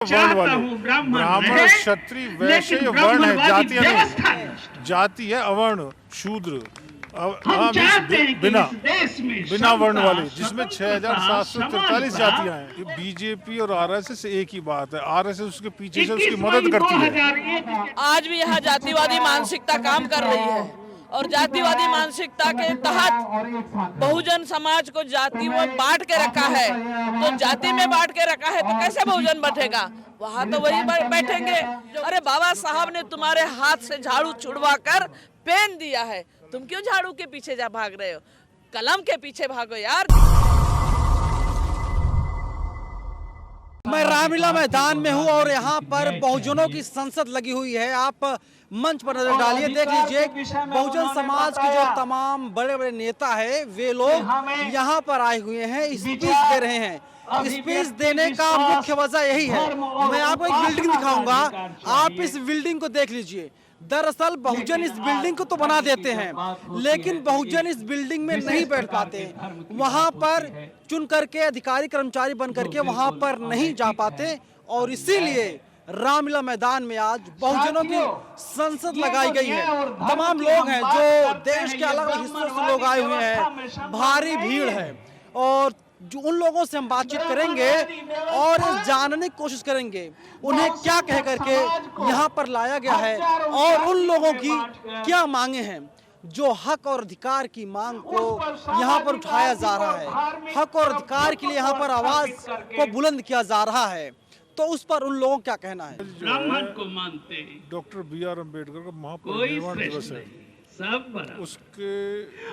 वर्ण वाले ब्राह्मण क्षत्रिय वैश्य ये वर्ण है, जातियां नहीं। जाति है अवर्ण शूद्र। हम बिना वर्ण वाले, जिसमें 6743 जातियां हैं। बीजेपी और आरएसएस एक ही बात है। आरएसएस उसके पीछे से उसकी मदद करती है। आज भी यहाँ जातिवादी मानसिकता काम कर रही है और जातिवादी मानसिकता के तहत बहुजन समाज को जाति में बांट के रखा है। तो जाति में बांट के रखा है तो कैसे बहुजन बैठेगा? वहाँ तो वही बैठेंगे। अरे बाबा साहब ने तुम्हारे हाथ से झाड़ू छुड़वा कर पेन दिया है, तुम क्यों झाड़ू के पीछे जा भाग रहे हो? कलम के पीछे भागो यार। मैं रामलीला मैदान में हूँ और यहाँ पर बहुजनों की संसद लगी हुई है। आप मंच पर नजर डालिए, देख लीजिए बहुजन समाज के जो तमाम बड़े बड़े नेता है वे लोग यहाँ पर आए हुए हैं, स्पीच दे रहे हैं। स्पीच देने का मुख्य वजह यही है। मैं आपको एक बिल्डिंग दिखाऊंगा, आप इस बिल्डिंग को देख लीजिए। दरअसल बहुजन इस बिल्डिंग को तो बना देते हैं, लेकिन बहुजन इस बिल्डिंग में नहीं बैठ पाते। वहां पर चुन करके अधिकारी कर्मचारी बन करके वहां पर नहीं जा पाते और इसीलिए रामलीला मैदान में आज बहुजनों की संसद लगाई गई है। तमाम लोग हैं जो देश के अलग अलग हिस्सों से लोग आए हुए हैं, भारी भीड़ है और जो उन लोगों से हम बातचीत करेंगे और जानने की कोशिश करेंगे उन्हें क्या कह करके यहाँ पर लाया गया है और उन लोगों की क्या मांगे हैं। जो हक और अधिकार की मांग को यहाँ पर उठाया जा रहा है, हक और अधिकार के लिए यहाँ पर आवाज को बुलंद किया जा रहा है, तो उस पर उन लोगों क्या कहना है? ब्राह्मण को मानते हैं, डॉक्टर BR अम्बेडकर का महापरिनिर्वाण दिवस है, सब बराबर। उसके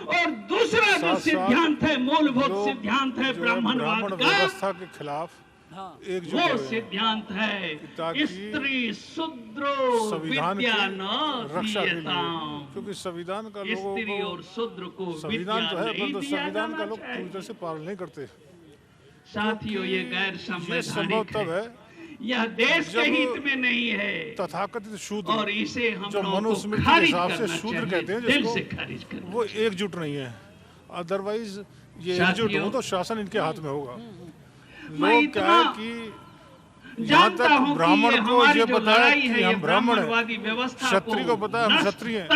और दूसरा जो सिद्धांत है, मूलभूत सिद्धांत है ब्राह्मणवाद का, व्यवस्था के खिलाफ एकजुट वो हुए सिद्धांत है ताकि स्त्री शूद्रो संविधान की विद्या न रक्षा के लिए, दीयताम। क्योंकि संविधान का लोगों स्त्री को और शूद्र को संविधान तो है, विद्या परंतु नहीं दिया संविधान का जाना लोग पूरी तरह से पालन नहीं करते। साथियों, ये गैर ये संवैधानिक संभव तब है, है यह देश के हित में नहीं है तथाकथित शूद्र, और इसे हम जो लोगों को मनुस्मृति के खारिज हिसाब से करना शूद्र चाहिए, कहते हैं दिल से जिसको, खारिज करना। वो एकजुट नहीं है। अदरवाइज ये साथियों, एकजुट हो तो शासन इनके हाथ में होगा। मैं लोग क्या है कि जहाँ जानता तक हूं ब्राह्मण कि को हमारी ये जो पता है लड़ाई कि है, ये हम ब्राह्मण ब्राह्मणवादी हैं, व्यवस्था क्षत्रिय को पता है हम क्षत्रिय हैं,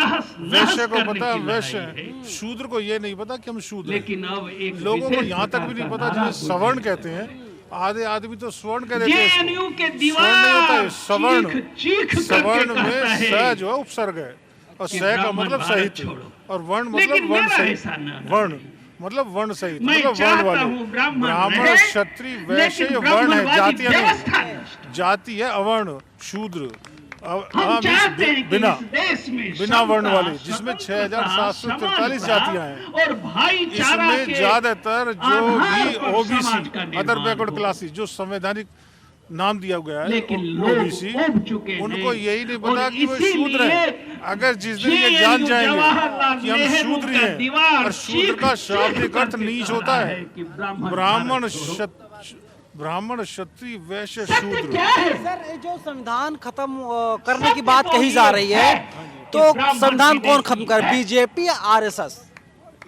वैश्य को पता है हम वैश्य हैं, शूद्र को ये नहीं पता कि हम शूद्र हैं। लेकिन अब एक लोगों को विशेष यहाँ तक भी नहीं पता जिन्हें सवर्ण कहते हैं। आधे आदमी तो स्वर्ण कह देते हैं जेएनयू इसको। के स्वर्ण दीवार नहीं होता है, सवर्ण। चीख सवर्ण करके में कहता स है जो है उपसर्ग है और कि स का ब्राह्मण मतलब भारत सहित, छोड़ो। और वर्ण लेकिन मतलब वर्ण मेरा सहित। ऐसा न वर्ण मतलब वर्ण सहित, मैं मतलब वर्ण चाहता वाले हूं ब्राह्मण ब्राह्मण रहे, क्षत्रिय वैश्य ये लेकिन वर्ण है, ब्राह्मणवादी जातियां व्यवस्था नहीं। नष्ट। जाति है अवर्ण शूद्र। हम चाहते हैं कि बिना इस देश में बिना वर्ण समता, वाले, जिसमें 6743 जातियां हैं, और भाईचारा इसमें के ज्यादातर जो आधार भी पर OBC समाज का निर्माण अदर बैकवर्ड हो। क्लासेस जो संवैधानिक नाम दिया गया है, लेकिन लोग OBC, उब चुके हैं उनको यही नहीं पता और कि वो इसीलिए शूद्र हैं। अगर जिस दिन ये जान जाएंगे कि हम शूद्र ही हैं, और शूद्र का शाब्दिक अर्थ नीच होता है, ब्राह्मण क्षत्रिय वैश्य शूद्र। सर, ये जो संविधान खत्म करने की बात कही जा रही है, तो संविधान कौन खत्म कर, बीजेपी या RSS?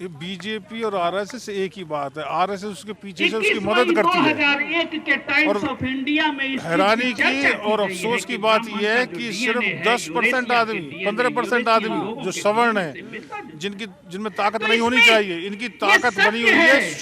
ये बीजेपी और RSS एक ही बात है। RSS उसके पीछे से उसकी मदद करती है। 2001 के टाइम्स ऑफ इंडिया में इस हैरानी चीज़ की चर्चा और गई है अफसोस की कि बात ब्राह्मण यह है का जो कि DNA सिर्फ है, 10% यूरेशिया आदमी, के 15% DNA आदमी जो सवर्ण है, जिनमें ताकत तो नहीं होनी इसमें चाहिए, इनकी ताकत सत्य बनी हुई है है।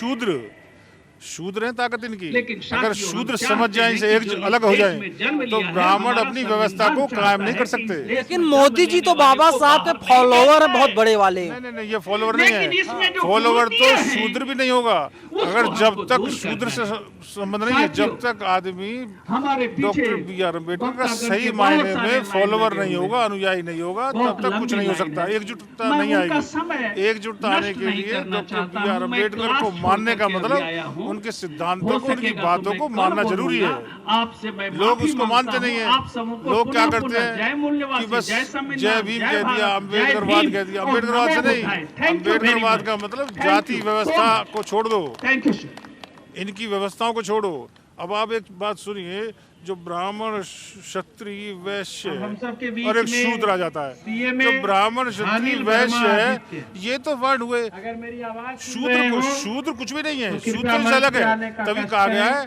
शूद्र है ताकत इनकी। लेकिन अगर साथियों, शूद्र हम समझ चाहते जाए, हैं इसे कि एक जो इस अलग हो देश जाए, में जन्म तो लिया है, ब्राह्मण हमारा अपनी व्यवस्था को संविधान कायम नहीं कर चाहता है सकते। कि लेकिन मोदी जी तो बाबा साहब के फॉलोवर है बहुत बड़े वाले। नहीं, ये फॉलोवर नहीं लेकिन इसमें है। जो फॉलोवर तो खूबियां हैं, शूद्र भी नहीं होगा। अगर हमको जब तक दूर शूद्र करना से है। संबंध नहीं है, जब साथियों, तक आदमी हमारे पीछे डॉक्टर BR अम्बेडकर का वक्तागण सही के मायने बहुत सारे में लाइन फॉलोवर लगे नहीं हुए होगा, हैं। अनुयायी नहीं होगा, बहुत तब तक कुछ लंबी नहीं हो लाइन सकता। है। एकजुटता मैं नहीं उनका आएगी। समय एकजुटता आने नष्ट के नहीं लिए करना डॉक्टर चाहता BR हूं। मैं अम्बेडकर क्लास को छोड़ मानने का करके अभी आया मतलब हूं। उनके हो सिद्धांतों को, उनकी सकेगा तो बातों मैं को कल मानना जरूरी है। बोलूंगा। आपसे मैं लोग माफी उसको मांगता मानते नहीं हूं। है। आप सबों को लोग क्या पुनः करते पुनः हैं जय मूल्यवासी, कि बस जय जय संविधान, भीम जय कह दिया, भारत, अम्बेडकरवाद जय कह दिया। भीम और अम्बेडकरवाद से नमो नहीं, बुद्धाय। Thank you very अम्बेडकरवाद much. का मतलब Thank जाति you so व्यवस्था much. को छोड़ दो, थैंक यू सर। इनकी व्यवस्थाओं को छोड़ो। अब आप एक बात सुनिए, जो ब्राह्मण क्षत्रिय वैश्य हम सबके बीच और एक में शूद्र आ जाता है। CA में जो ब्राह्मण क्षत्रिय अनिल वैश्य वर्मा है, आदित्य। ये तो वर्ण हुए। अगर मेरी आवाज सुन रहे हो, शूद्र कुछ भी नहीं है, तो शूद्र कृपया से अलग मंच पे आने है। का तभी कष्ट कहा गया करें। है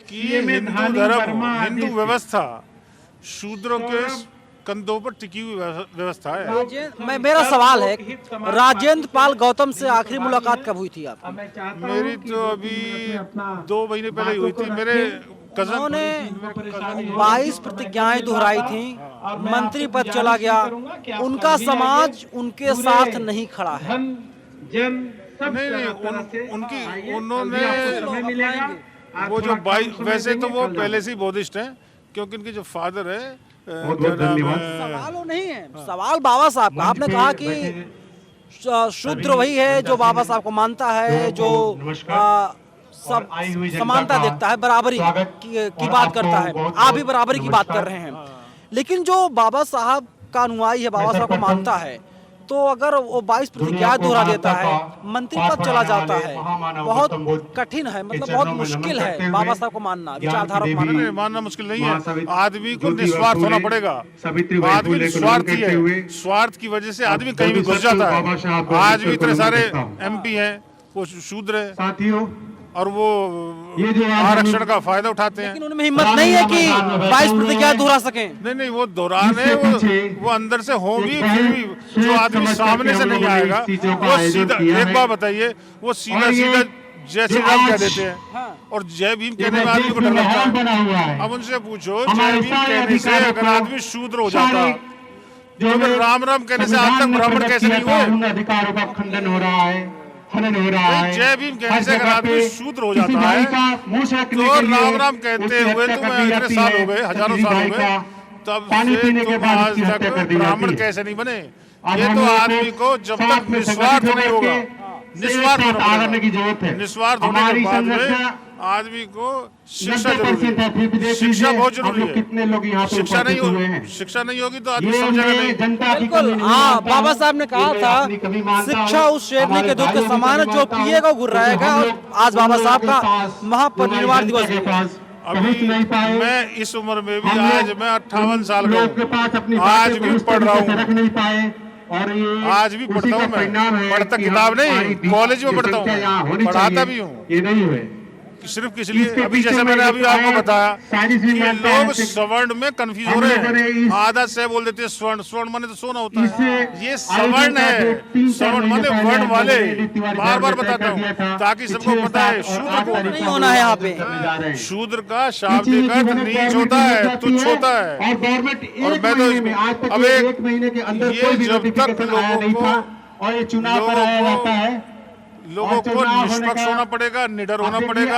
कि हिंदू धर्म, हिंदू व्यवस्था शूद्रों के कंधों पर टिकी हुई व्यवस्था है। मेरा सवाल है, राजेंद्र पाल गौतम से आखिरी मुलाकात कब हुई थी आपकी? मेरी तो अभी 2 महीने पहले ही हुई थी। मेरे कजन उन्होंने 22 प्रतिज्ञाएं दोहराई थी, मंत्री पद चला गया, उनका समाज उनके साथ नहीं खड़ा है। नहीं, उन्होंने वो जो वैसे तो वो पहले से ही बौद्धिस्ट हैं, क्योंकि उनके जो फादर है सवाल वो नहीं है, सवाल बाबा साहब का। आपने कहा कि शूद्र वही है जो बाबा साहब को मानता है, जो सब समानता देखता है, बराबरी की बात करता है। आप भी बराबरी की बात कर रहे हैं, लेकिन जो बाबा साहब का अनुयायी है, बाबा साहब को मानता है, तो अगर वो 22 प्रतिज्ञा दोहरा देता है, मंत्री पद चला जाता है, बहुत कठिन है, मतलब बहुत मुश्किल है बाबा साहब को मानना, विचारधारा को मानना। मानना मुश्किल नहीं है। आदमी को निस्वार्थ होना पड़ेगा। आदमी निस्वार्थी है, स्वार्थ की वजह से आदमी कहीं भी घुस जाता है। आज भी इतने सारे MP हैं वो शूद्र है और वो आरक्षण का फायदा उठाते हैं। लेकिन उनमें हिम्मत नहीं है कि 22 प्रतिज्ञा दोहरा सकें। नहीं, वो दोहराने वो अंदर से होंगी, फिर भी जो आदमी सामने से नहीं आएगा वो सीधा, एक बात बताइए, वो सीधा सीधा जय श्री राम कह देते हैं और जय भीम कहने में आदमी को डर लगता है। अब उनसे पूछो, जय भीम कहने से अगर आदमी शूद्र हो जाता तो फिर राम राम कहने से आज तक ब्राह्मण कैसे नहीं हुए? अधिकारों का खंडन हो रहा है, हनन हो रहा है। जय भीम कहने से अगर आदमी शूद्र हो जाता है तो राम राम कहते हुए तुम्हें इतने साल हो गए, हजारों साल हो गए, तब से तुम आज तक ब्राह्मण कैसे नहीं बने? ये तो आदमी को जब तक निस्वार्थ नहीं होगा, निस्वार्थ होने के बाद में आदमी को शिक्षा जरूरी है। शिक्षा बहुत जरूरी है। कितने लोग यहाँ पे शिक्षा नहीं होगी तो आदमी समझेगा नहीं। बिल्कुल, हाँ, बाबा साहब ने कहा था शिक्षा उस शेरनी के दूध के समान है जो पिएगा गुर्राएगा। और आज बाबा साहब का महापरिनिर्वाण दिवस है। अभी मैं इस उम्र में भी, आज मैं 58 साल का हूँ, आज भी पढ़ रहा हूँ, आज भी पढ़ता हूँ। मैं पढ़ता किताब नहीं, कॉलेज में पढ़ता हूँ, पढ़ाता भी हूँ। ये नहीं हुए सिर्फ किस लिए? अभी जैसे मैंने अभी आपको बताया कि लोग स्वर्ण में कंफ्यूज हो रहे हैं। आधा से बोल देते हैं स्वर्ण, स्वर्ण माने तो सोना होता है, ये सवर्ण है। सवर्ण माने वर्ण वाले। बार बार बताता हूँ ताकि सबको पता है शूद्र को नहीं होना है यहाँ पे। शूद्र का शाब्दिक अर्थ नीच होता है, तुच्छ होता है। और मैं तो अब एक महीने के अंदर ये जब तक लोगों को और ये चुनाव कराया जाता है, लोगों को निष्पक्ष होना पड़ेगा, निडर होना पड़ेगा,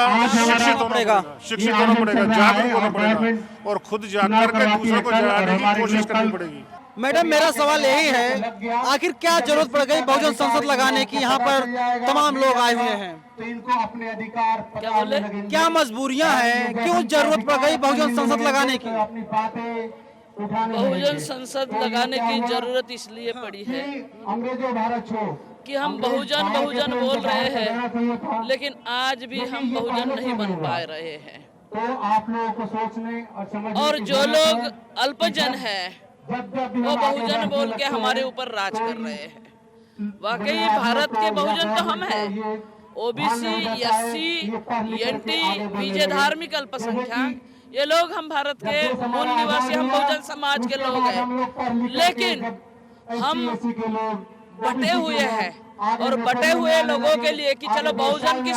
शिक्षित होना पड़ेगा, जागरूक होना पड़ेगा और खुद जाकर के दूसरों को जगाने की कोशिश करनी पड़ेगी। मैडम, मेरा सवाल यही है, आखिर क्या जरूरत पड़ गई बहुजन संसद लगाने की? यहाँ पर तमाम लोग आए हुए हैं, तो इनको अपने अधिकार क्या बोले? क्या मजबूरियां हैं, क्यों जरूरत पड़ गई बहुजन संसद लगाने की? अपनी बातें उठाने बहुजन संसद लगाने की जरूरत इसलिए पड़ी है अंग्रेजों भारत छोड़ो कि हम बहुजन बहुजन बोल रहे हैं, लेकिन आज भी हम बहुजन नहीं बन पा रहे हैं। तो आप लोगों को सोचने और समझने और की जो जरूरत लोग है। अल्पजन है जब भी वो हम आगे बहुजन बढ़ते बोल के हैं, हमारे ऊपर राज कर रहे हैं। वाकई भारत के बहुजन तो हम हैं। OBC, SC, NT, BJ धार्मिक अल्पसंख्यक, ये लोग हम भारत के मूल निवासी, हम बहुजन समाज के लोग हैं। लेकिन हम बटे हुए हैं और बटे हुए लोगों के लिए कि चलो बहुजन की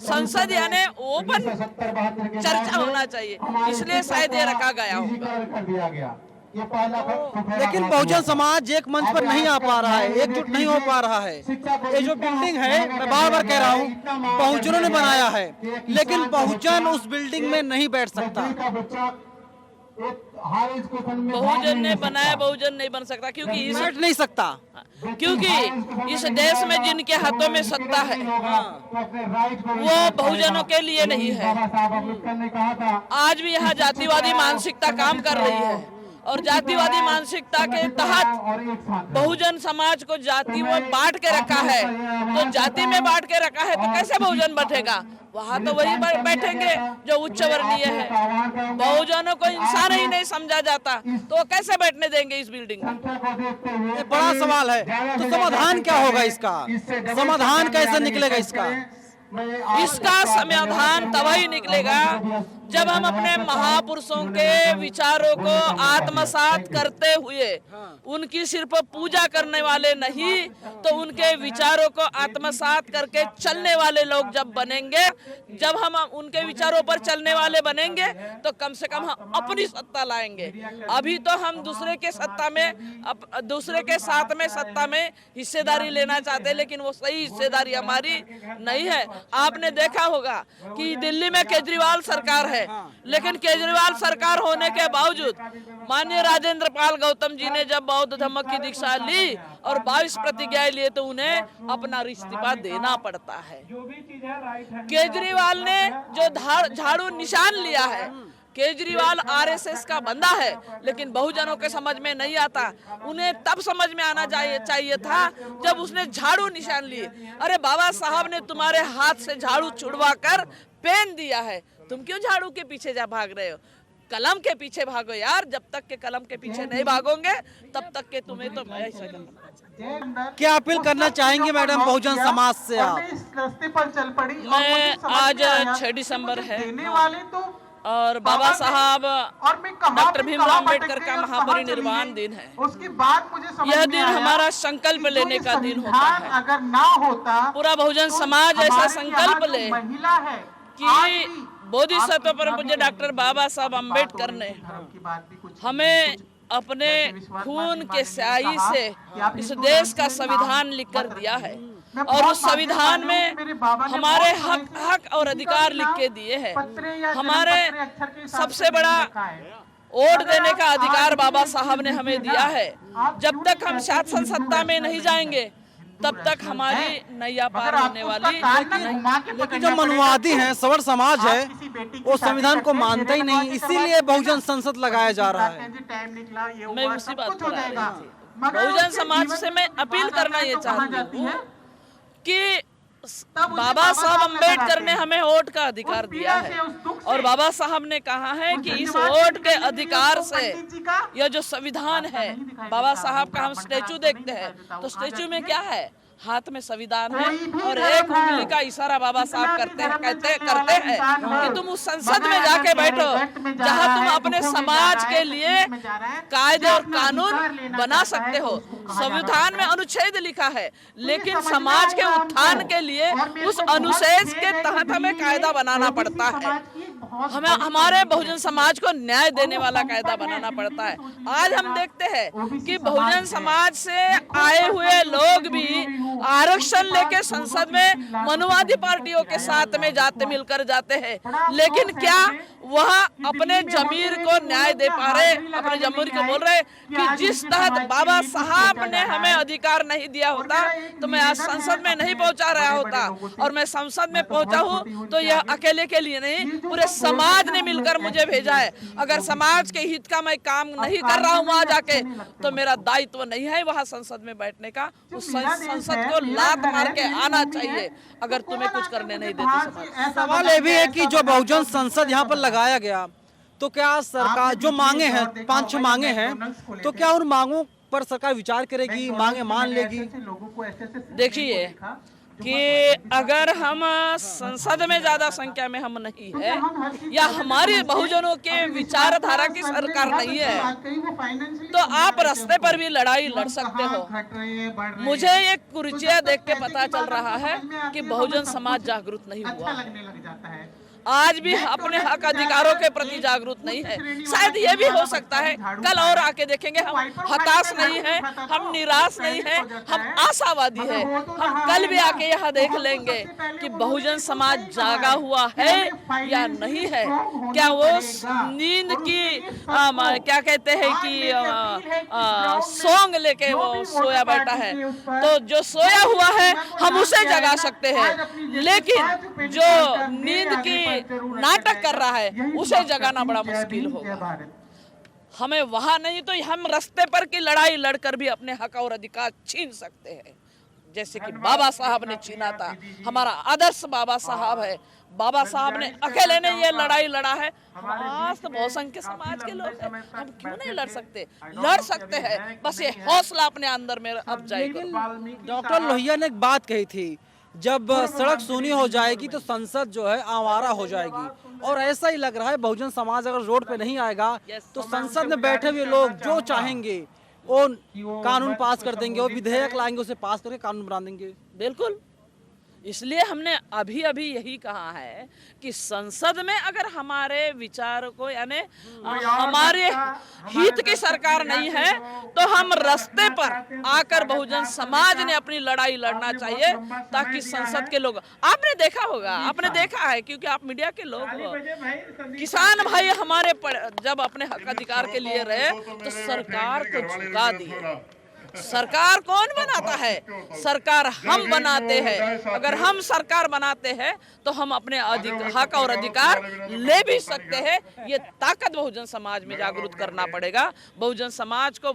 संसद यानी ओपन चर्चा होना चाहिए, इसलिए शायद ये रखा गया होगा। लेकिन बहुजन समाज एक मंच पर नहीं आ पा रहा है, एकजुट नहीं हो पा रहा है। ये जो बिल्डिंग है, मैं बार बार कह रहा हूँ, बहुजनों ने बनाया है, लेकिन बहुजन उस बिल्डिंग में नहीं बैठ सकता। बहुजन ने बनाया, बहुजन नहीं बन सकता क्योंकि बैठ नहीं सकता, क्योंकि इस देश में जिनके हाथों में सत्ता है वो बहुजनों के लिए नहीं है। आज भी यहाँ जातिवादी मानसिकता काम कर रही है और जातिवादी मानसिकता के तहत बहुजन समाज को जाति में बांट के रखा है। तो जाति में बांट के रखा है तो कैसे बहुजन बैठेगा? वहाँ तो वही बैठेंगे जो उच्च वर्णीय है। बहुजनों को इंसान ही नहीं समझा जाता तो वो कैसे बैठने देंगे इस बिल्डिंग में? ये बड़ा सवाल है। तो समाधान क्या होगा इसका? समाधान कैसे निकलेगा इसका? इसका समाधान तभी निकलेगा जब हम अपने महापुरुषों के विचारों को आत्मसात करते हुए उनकी सिर्फ पूजा करने वाले नहीं तो उनके विचारों को आत्मसात करके चलने वाले लोग जब बनेंगे, जब हम उनके विचारों पर चलने वाले बनेंगे तो कम से कम हम अपनी सत्ता लाएंगे। अभी तो हम दूसरे के सत्ता में, दूसरे के साथ में सत्ता में हिस्सेदारी लेना चाहते हैं, लेकिन वो सही हिस्सेदारी हमारी नहीं है। आपने देखा होगा कि दिल्ली में केजरीवाल सरकार है, लेकिन केजरीवाल सरकार होने के बावजूद माननीय राजेंद्र पाल गौतम जी ने जब बौद्ध धर्म की दीक्षा ली और 22 प्रतिज्ञाएं लिए तो उन्हें अपना इस्तीफा देना पड़ता है। केजरीवाल ने जो झाड़ू निशान लिया है, केजरीवाल आरएसएस का बंदा है, लेकिन बहुजनों के समझ में नहीं आता। उन्हें तब समझ में आना चाहिए था जब उसने झाड़ू निशान लिए। अरे बाबा साहब ने तुम्हारे हाथ से झाड़ू छुड़वा कर पेन दिया है, तुम क्यों झाड़ू के पीछे जा भाग रहे हो? कलम के पीछे भागो यार। जब तक के कलम के पीछे नहीं भागोगे तब तक के तुम्हें तो ऐसा करना। क्या अपील करना चाहेंगे मैडम बहुजन समाज से आप? रास्ते पर चल पड़ी। मैं आज 6 दिसंबर है और बाबा साहब डॉक्टर भीमराव अम्बेडकर का महापरिनिर्वाण दिन है। उसके बाद मुझे यह दिन हमारा संकल्प लेने का दिन होता है। अगर ना होता, पूरा बहुजन समाज ऐसा संकल्प ले महिला है कि बोधिसत्व परम पूज्य डॉक्टर बाबा साहब अम्बेडकर ने हमें अपने खून के स्याही से इस देश का संविधान लिखकर दिया है और उस संविधान में हमारे हक और अधिकार लिख के दिए हैं। हमारे सबसे बड़ा वोट देने का अधिकार बाबा साहब ने हमें दिया है। जब तक हम शासन सत्ता में नहीं जाएंगे तब तक हमारी नैया पार होने वाली नहीं। लेकिन जो मनुवादी हैं, सवर समाज है, वो संविधान को मानते ही नहीं, इसीलिए बहुजन संसद लगाया जा रहा है। मैं उसी बात पर आ रही थी। बहुजन समाज से मैं अपील करना ये चाहती हूँ कि बाबा साहब अम्बेडकर ने हमें वोट का अधिकार दिया है और बाबा साहब ने कहा है कि इस वोट के अधिकार से यह जो संविधान है, बाबा साहब का हम स्टेचू देखते हैं तो स्टेचू में क्या है? हाथ में संविधान है और एक उंगली का इशारा बाबा साहब करते हैं कि तुम उस संसद में जाके बैठो जहां तुम अपने समाज के लिए कायदे और कानून बना सकते हो। संविधान में अनुच्छेद लिखा है, लेकिन समाज के उत्थान के लिए उस अनुच्छेद के तहत हमें कायदा बनाना पड़ता है। हमें हमारे बहुजन समाज को न्याय देने वाला कायदा बनाना पड़ता है। आज हम देखते हैं कि बहुजन समाज से आए हुए लोग भी आरक्षण लेके संसद में मनुवादी पार्टियों के साथ में मिलकर जाते हैं, लेकिन क्या वह अपने जमीर को न्याय दे पा रहे? अपने जमीर को बोल रहे कि जिस तहत बाबा साहब ने हमें अधिकार नहीं दिया होता तो मैं आज संसद में नहीं पहुंचा रहा होता, और मैं संसद में पहुंचा हूं तो यह अकेले के लिए नहीं, पूरे समाज ने मिलकर मुझे भेजा है। अगर समाज के हित का मैं काम नहीं कर रहा हूं वहां जाके तो मेरा दायित्व नहीं है वहां संसद में बैठने का। उस संसद को लात मार के आना चाहिए अगर तुम्हें कुछ करने नहीं देते। सवाल ये भी है कि जो बहुजन संसद यहाँ पर लगाया गया तो क्या सरकार जो मांगे हैं, 5-6 मांगे हैं, तो क्या उन मांगों पर सरकार विचार करेगी, मांगे मान लेगी? देखिए कि अगर हम संसद में ज्यादा संख्या में हम नहीं है या हमारी बहुजनों के विचारधारा की सरकार नहीं है तो आप रास्ते पर भी लड़ाई लड़ सकते हो। मुझे ये कुर्सियां देख के पता चल रहा है कि बहुजन समाज जागरूक नहीं हुआ, आज भी अपने हक अधिकारों के प्रति जागरूक नहीं है। शायद ये भी हो सकता है कल और आके देखेंगे हम हताश नहीं है, हम निराश नहीं है, हम आशावादी है। हम कल भी आके यहाँ देख लेंगे कि बहुजन समाज जागा हुआ है या नहीं है। क्या वो नींद की क्या कहते हैं कि सॉन्ग लेके वो सोया बैठा है, तो जो सोया हुआ है हम उसे जगा सकते हैं, लेकिन जो नींद की नाटक कर रहा है उसे जगाना बड़ा मुश्किल होगा। हमें वहां नहीं तो हम रास्ते पर की लड़ाई लड़कर भी अपने हक और अधिकार छीन सकते हैं, जैसे कि बाबा साहब ने छीना था। हमारा आदर्श बाबा साहब है, बाबा साहब ने अकेले ने ये लड़ाई लड़ा है। आज तो बहुसंख्य समाज के लोग हैं, हम क्यों नहीं लड़ सकते? लड़ सकते हैं, बस ये हौसला अपने अंदर में अब जाएगा। डॉक्टर लोहिया ने एक बात कही थी जब सड़क सूनी हो जाएगी तो संसद जो है आवारा हो जाएगी, और ऐसा ही लग रहा है बहुजन समाज अगर रोड पे नहीं आएगा तो संसद में बैठे हुए लोग जो चाहेंगे वो कानून पास कर देंगे, वो विधेयक लाएंगे, उसे पास करके कानून बना देंगे। बिल्कुल, इसलिए हमने अभी अभी यही कहा है कि संसद में अगर हमारे विचार को यानी हमारे हित की सरकार नहीं है तो हम रास्ते पर आकर बहुजन समाज ने अपनी लड़ाई लड़ना चाहिए, ताकि संसद के लोग, आपने देखा होगा, आपने देखा है क्योंकि आप मीडिया के लोग हो, किसान भाई हमारे जब अपने हक अधिकार के लिए रहे तो सरकार को झुका दिए। सरकार कौन बनाता है? सरकार हम बनाते हैं। अगर हम सरकार बनाते हैं तो हम अपने हक और अधिकार ले भी सकते हैं। ये ताकत बहुजन समाज में जागरूक करना पड़ेगा, बहुजन समाज को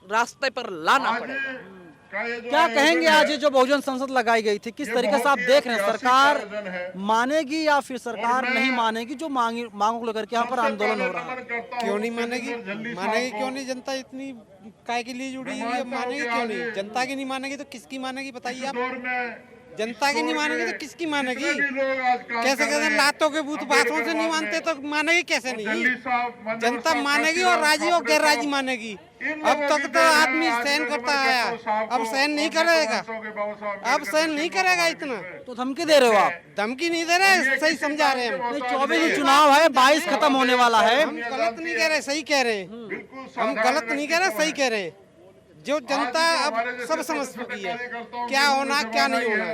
रास्ते पर लाना पड़ेगा। क्या कहेंगे आज ये जो बहुजन संसद लगाई गई थी, किस तरीके से आप देख रहे हैं? सरकार मानेगी या फिर सरकार नहीं मानेगी जो मांगों को लेकर के यहाँ पर आंदोलन हो रहा है? क्यों नहीं मानेगी? मानेगी क्यों नहीं? जनता इतनी काय के लिए जुड़ी हुई है, मानेगी क्यों नहीं? जनता की नहीं मानेगी तो किसकी मानेगी बताइए आप? जनता की नहीं मानेगी तो किसकी मानेगी? कैसे कैसे लातों के बूथ बातों से नहीं मानते तो मानेगी कैसे नहीं? जनता मानेगी और राजी और गैर राजी मानेगी। अब तक तो आदमी सहन करता आया, अब सहन नहीं करेगा, अब सहन नहीं करेगा इतना। तो धमकी दे रहे हो आप? धमकी नहीं दे रहे, सही समझा रहे हैं हम। 24 चुनाव है, 22 खत्म होने वाला है। हम गलत नहीं कह रहे, सही कह रहे हैं। हम गलत नहीं कह रहे, सही कह रहे हैं। जो जनता अब सब समझ चुकी है क्या होना क्या नहीं होना,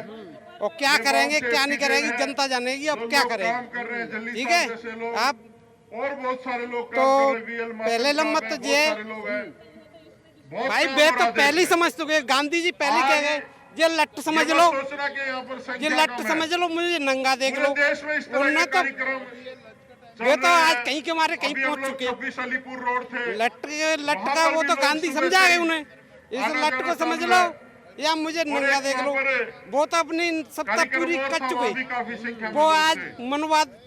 और क्या करेंगे क्या नहीं करेंगे जनता जानेगी अब क्या करेगी। ठीक है, आप और बहुत सारे लोग तो पहले लम्बत तो ये भाई बे तो पहले ही समझ चुके, गांधी जी पहले कह गए ये लट समझ लो, ये लट समझ लो, मुझे नंगा देख लो। उन्होंने तो वो तो आज कहीं के मारे कहीं पहुंच चुके। लट का वो तो गांधी समझा गए उन्हें, इस लट को समझ लो या मुझे नंगा देख लो। वो तो अपनी सत्ता पूरी कर चुके, वो आज मनवाद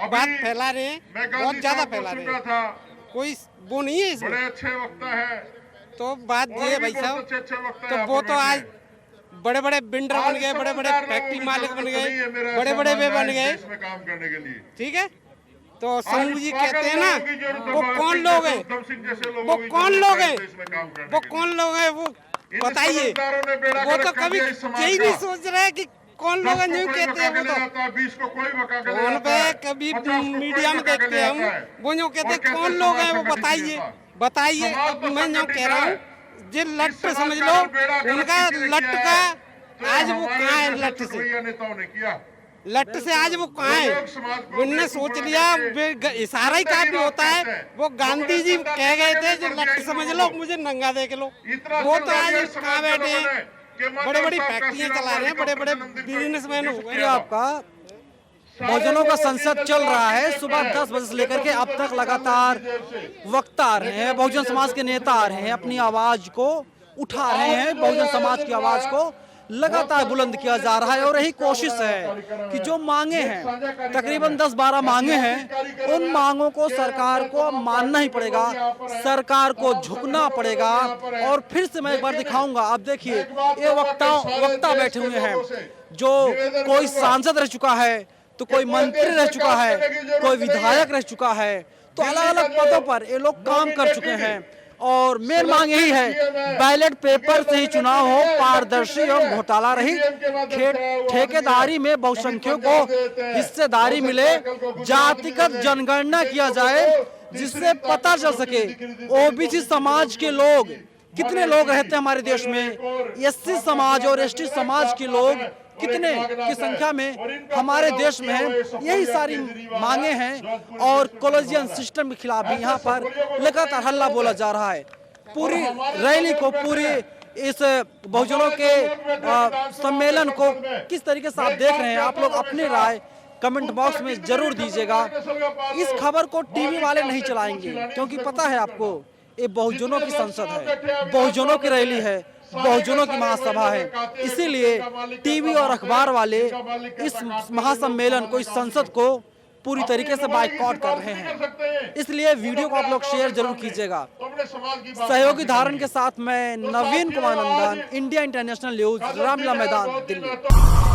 बात फैला रहे हैं, बहुत ज्यादा फैला रहे हैं। कोई वो नहीं है इसमें, अच्छे वक्ता है तो बात ये है भाई साहब। तो वो तो आज बड़े बड़े बिल्डर बन गए, बड़े बड़े फैक्ट्री मालिक बन गए, बड़े बड़े वे बन गए। ठीक है, तो समूह जी कहते हैं ना वो कौन लोग हैं, वो कौन लोग हैं, वो कौन लोग हैं वो बताइए। वो तो कभी यही नहीं सोच रहे कि कौन लोग जो कहते हैं, वो तो फोन पे कभी मीडिया में देखते हैं हम, वो जो कहते हैं कौन लोग हैं वो बताइए बताइए। अब मैं जो कह रहा हूँ ये लट समझ लो, उनका लट का आज वो कहाँ है, लट से आज वो कहाँ है। उनने सोच लिया, इशारा ही काफी होता है। वो गांधी जी कह गए थे जो लट समझ लो मुझे नंगा देख लो, वो तो आज कहाँ बैठे हैं, बड़े बड़ी फैक्ट्रियां चला रहे हैं, बड़े बड़े बिजनेसमैन हो गए। आपका बहुजनों का संसद चल रहा है, सुबह 10 बजे से लेकर के अब तक लगातार वक्ता आ रहे हैं, बहुजन समाज के नेता आ रहे हैं, अपनी आवाज को उठा रहे हैं, बहुजन समाज की आवाज को लगातार बुलंद किया जा रहा है। और यही कोशिश है कि जो मांगे हैं, तकरीबन 10-12 मांगे हैं, उन मांगों को सरकार को मानना ही पड़ेगा, सरकार को झुकना पड़ेगा। और फिर से मैं एक बार दिखाऊंगा, आप देखिए ये वक्ता बैठे हुए हैं, जो कोई सांसद रह चुका है, तो कोई मंत्री रह चुका है, कोई विधायक रह चुका है, तो अलग अलग पदों पर ये लोग काम कर चुके हैं। और मेन मांग यही है बैलेट पेपर से ही चुनाव हो, पारदर्शी और घोटाला रहित, ठेकेदारी में बहुसंख्यकों को हिस्सेदारी मिले, जातिगत जनगणना किया जाए जिससे पता चल सके ओबीसी समाज के लोग कितने लोग रहते हैं हमारे देश में, एससी समाज और एसटी समाज के लोग कितने की संख्या में हमारे देश में है। यही सारी मांगे हैं और कॉलेजियन सिस्टम के खिलाफ भी यहाँ पर लगातार हल्ला बोला जा रहा है। पूरी रैली को, पूरी इस बहुजनों के सम्मेलन को किस तरीके से आप देख रहे हैं? आप लोग अपनी राय कमेंट बॉक्स में जरूर दीजिएगा। इस खबर को टीवी वाले नहीं चलाएंगे क्योंकि पता है आपको ये बहुजनों की संसद है, बहुजनों की रैली है, बहुजनों की महासभा है। इसीलिए टीवी और अखबार वाले इस महासम्मेलन को, इस संसद को पूरी तरीके से बाइकआउट कर रहे हैं। इसलिए वीडियो को आप लोग शेयर जरूर कीजिएगा। सहयोगी धारण के साथ मैं नवीन कुमार नंदन, इंडिया इंटरनेशनल न्यूज, रामलीला मैदान, दिल्ली।